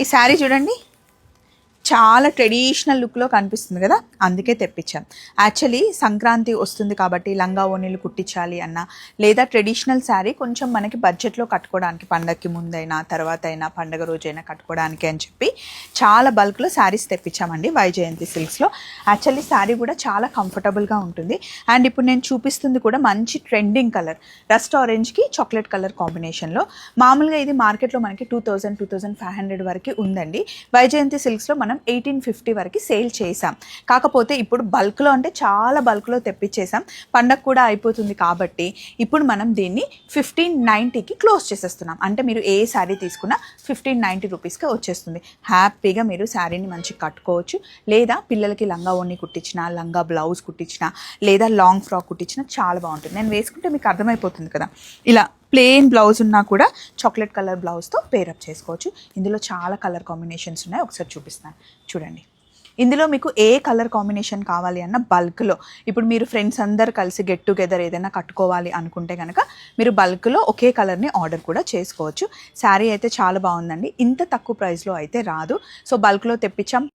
ఈ శారీ చూడండి, చాలా ట్రెడిషనల్ లుక్లో కనిపిస్తుంది కదా, అందుకే తెప్పించాం. యాక్చువల్లీ సంక్రాంతి వస్తుంది కాబట్టి లంగా ఓణీలు కుట్టించాలి అన్న, లేదా ట్రెడిషనల్ శారీ కొంచెం మనకి బడ్జెట్లో కట్టుకోవడానికి, పండగకి ముందైనా తర్వాత అయినా పండగ రోజైనా కట్టుకోవడానికి అని చెప్పి చాలా బల్క్లో శారీస్ తెప్పించామండి వైజయంతి సిల్క్స్లో. యాక్చువల్లీ శారీ కూడా చాలా కంఫర్టబుల్గా ఉంటుంది. అండ్ ఇప్పుడు నేను చూపిస్తుంది కూడా మంచి ట్రెండింగ్ కలర్, రస్ట్ ఆరెంజ్కి చాక్లెట్ కలర్ కాంబినేషన్లో. మామూలుగా ఇది మార్కెట్లో మనకి 2500 వరకు ఉందండి. వైజయంతి సిల్క్స్లో మనం 1850 వరకు సేల్ చేసాం. కాకపోతే ఇప్పుడు బల్క్లో, అంటే చాలా బల్క్లో తెప్పించేసాం, పండగ కూడా అయిపోతుంది కాబట్టి ఇప్పుడు మనం దీన్ని 1590కి క్లోజ్ చేసేస్తున్నాం. అంటే మీరు ఏ శారీ తీసుకున్నా 1590 రూపీస్కి వచ్చేస్తుంది. హ్యాపీగా మీరు శారీని మంచిగా కట్టుకోవచ్చు, లేదా పిల్లలకి లంగా ఓణి కుట్టించిన, లంగా బ్లౌజ్ కుట్టించిన, లేదా లాంగ్ ఫ్రాక్ కుట్టించిన చాలా బాగుంటుంది. నేను వేసుకుంటే మీకు అర్థమైపోతుంది కదా, ఇలా ప్లెయిన్ బ్లౌజ్ ఉన్నా కూడా చాక్లెట్ కలర్ బ్లౌజ్తో పేరప్ చేసుకోవచ్చు. ఇందులో చాలా కలర్ కాంబినేషన్స్ ఉన్నాయి, ఒకసారి చూపిస్తాను చూడండి. ఇందులో మీకు ఏ కలర్ కాంబినేషన్ కావాలి అన్న బల్క్లో, ఇప్పుడు మీరు ఫ్రెండ్స్ అందరు కలిసి గెట్ టుగెదర్ ఏదైనా కట్టుకోవాలి అనుకుంటే కనుక మీరు బల్క్లో ఒకే కలర్ని ఆర్డర్ కూడా చేసుకోవచ్చు. శారీ అయితే చాలా బాగుందండి, ఇంత తక్కువ ప్రైస్లో అయితే రాదు. సో బల్క్లో తెప్పించాం.